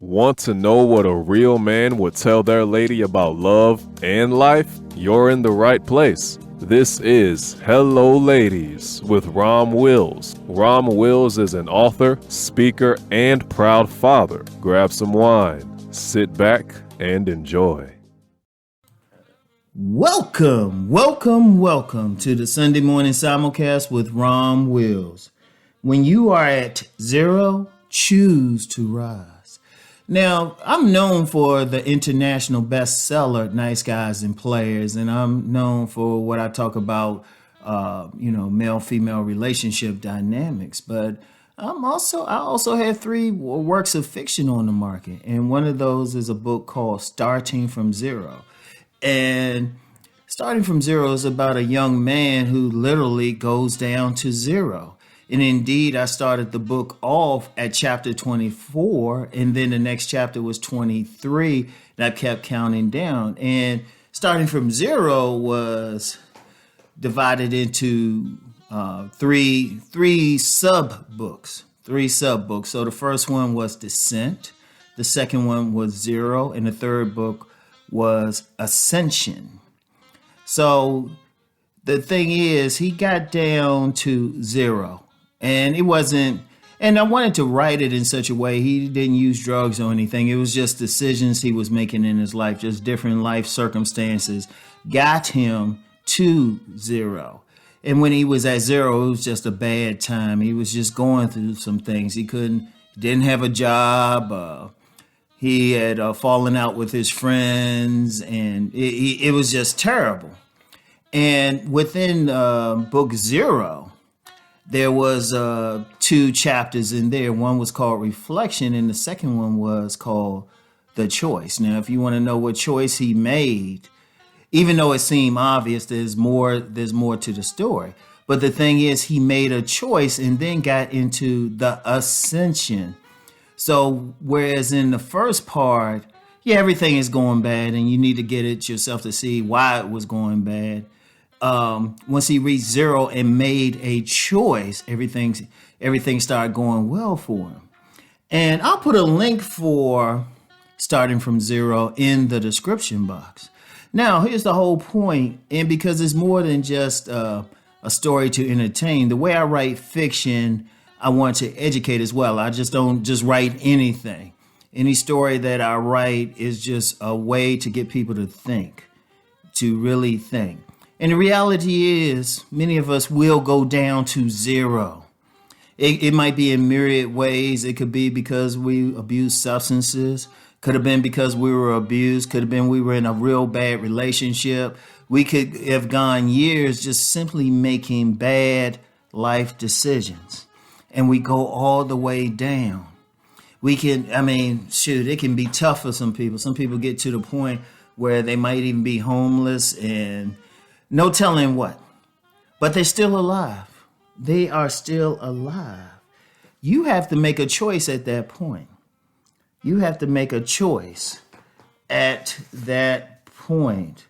Want to know what a real man would tell their lady about love and life? You're in the right place. This is Hello Ladies with Rom Wills. Rom Wills is an author, speaker, and proud father. Grab some wine, sit back, and enjoy. Welcome to the Sunday morning simulcast with Rom Wills. When you are at zero, choose to rise. Now, I'm known for the international bestseller, Nice Guys and Players, and I'm known for what I talk about, male-female relationship dynamics. But I also have 3 works of fiction on the market, and one of those is a book called Starting from Zero. And Starting from Zero is about a young man who literally goes down to zero. And indeed, I started the book off at chapter 24, and then the next chapter was 23, and I kept counting down. And Starting from Zero was divided into three sub books. So the first one was Descent, the second one was Zero, and the third book was Ascension. So the thing is, he got down to zero. And it wasn't, and I wanted to write it in such a way, he didn't use drugs or anything. It was just decisions he was making in his life, just different life circumstances got him to zero. And when he was at zero, it was just a bad time. He was just going through some things. He didn't have a job. He had fallen out with his friends, and it was just terrible. And within book Zero, there was 2 chapters in there. One was called Reflection, and the second one was called The Choice. Now, if you want to know what choice he made, even though it seemed obvious, there's more to the story. But the thing is, he made a choice and then got into the ascension. So whereas in the first part, everything is going bad, and you need to get it yourself to see why it was going bad. Once he reached zero and made a choice, everything started going well for him. And I'll put a link for Starting from Zero in the description box. Now, here's the whole point, and because it's more than just a story to entertain, the way I write fiction, I want to educate as well. I just don't just write anything. Any story that I write is just a way to get people to think, to really think. And the reality is, many of us will go down to zero. It might be in myriad ways. It could be because we abused substances. Could have been because we were abused. Could have been we were in a real bad relationship. We could have gone years just simply making bad life decisions. And we go all the way down. It can be tough for some people. Some people get to the point where they might even be homeless and no telling what, but they're still alive. They are still alive. You have to make a choice at that point. You have to make a choice at that point.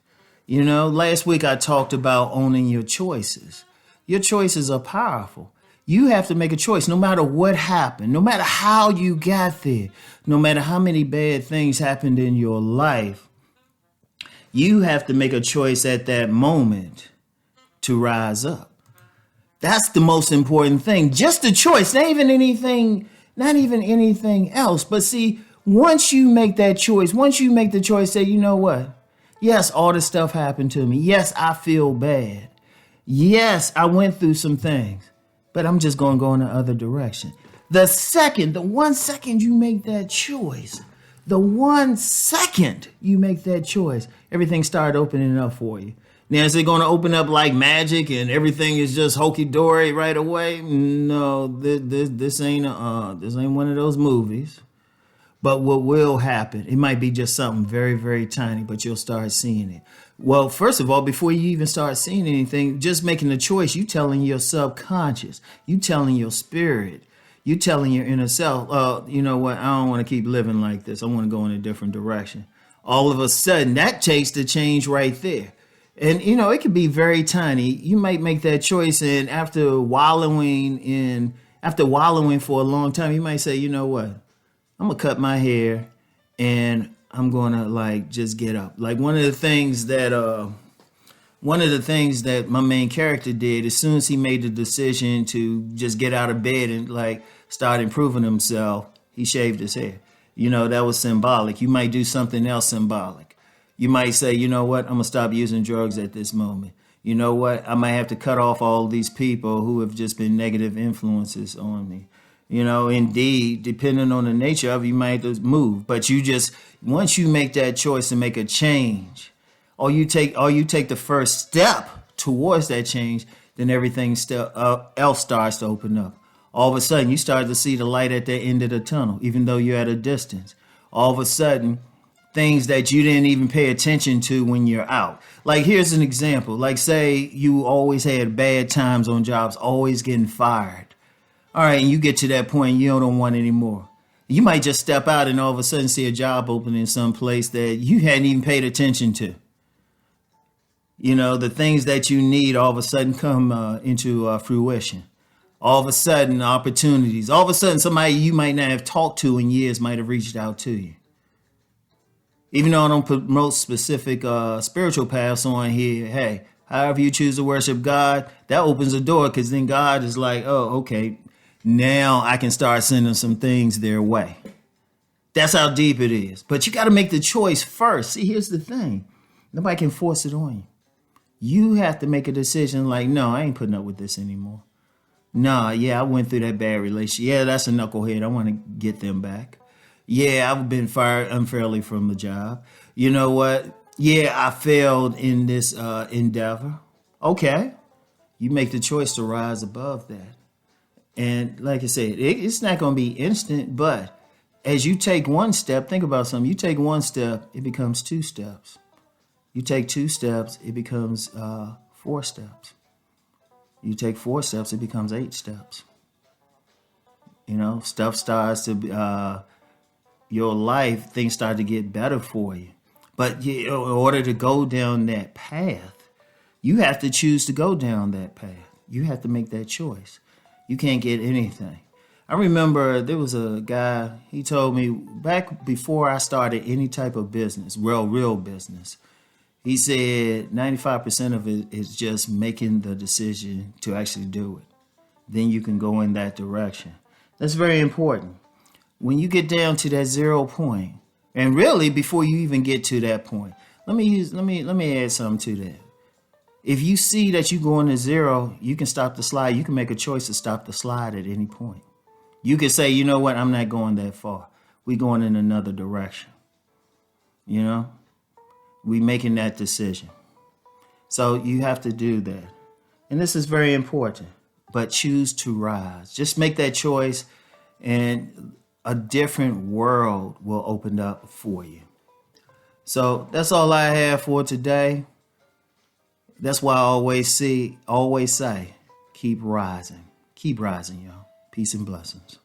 Last week I talked about owning your choices. Your choices are powerful. You have to make a choice no matter what happened, no matter how you got there, no matter how many bad things happened in your life. You have to make a choice at that moment to rise up. That's the most important thing. Just a choice, not even anything else. But see, once you make that choice, once you make the choice, say, you know what? Yes, all this stuff happened to me. Yes, I feel bad. Yes, I went through some things, but I'm just going to go in the other direction. The 1 second you make that choice, everything started opening up for you. Now, is it going to open up like magic and everything is just hokey-dory right away? No, this ain't one of those movies. But what will happen, it might be just something very, very tiny, but you'll start seeing it. Well, first of all, before you even start seeing anything, just making a choice, you telling your subconscious, you telling your spirit, you telling your inner self, you know what, I don't want to keep living like this. I want to go in a different direction. All of a sudden, that takes the change right there. And, it could be very tiny. You might make that choice, and after wallowing for a long time, you might say, you know what, I'm gonna cut my hair and I'm gonna like just get up. Like one of the things that my main character did, as soon as he made the decision to just get out of bed and like start improving himself, he shaved his hair. That was symbolic. You might do something else symbolic. You might say, you know what, I'm gonna stop using drugs at this moment. You know what, I might have to cut off all these people who have just been negative influences on me. Indeed, depending on the nature of it, you might have to move. But once you make that choice and make a change, or you take the first step towards that change, then everything else starts to open up. All of a sudden, you start to see the light at the end of the tunnel, even though you're at a distance. All of a sudden, things that you didn't even pay attention to when you're out. Like, here's an example. Like, say you always had bad times on jobs, always getting fired. All right, and you get to that point, you don't want anymore. You might just step out and all of a sudden see a job opening someplace that you hadn't even paid attention to. The things that you need all of a sudden come into fruition. All of a sudden, opportunities. All of a sudden, somebody you might not have talked to in years might have reached out to you. Even though I don't promote specific spiritual paths on here, hey, however you choose to worship God, that opens a door, because then God is like, oh, okay, now I can start sending some things their way. That's how deep it is. But you got to make the choice first. See, here's the thing. Nobody can force it on you. You have to make a decision like, no, I ain't putting up with this anymore. Nah, yeah, I went through that bad relationship. Yeah, that's a knucklehead. I want to get them back. Yeah, I've been fired unfairly from the job. You know what? Yeah, I failed in this endeavor. Okay. You make the choice to rise above that. And like I said, it's not going to be instant, but as you take one step, think about something. You take one step, it becomes 2 steps. You take 2 steps, it becomes 4 steps. You take 4 steps, it becomes 8 steps. Stuff starts to, your life, things start to get better for you. But in order to go down that path, you have to choose to go down that path. You have to make that choice. You can't get anything. I remember there was a guy, he told me back before I started any type of business, real business, he said 95% of it is just making the decision to actually do it. Then you can go in that direction. That's very important. When you get down to that 0 point, and really before you even get to that point, let me add something to that. If you see that you're going to 0, you can stop the slide. You can make a choice to stop the slide at any point. You can say, you know what, I'm not going that far. We're going in another direction. We making that decision. So you have to do that. And this is very important. But choose to rise. Just make that choice, and a different world will open up for you. So that's all I have for today. That's why I always say, keep rising. Keep rising, y'all. Peace and blessings.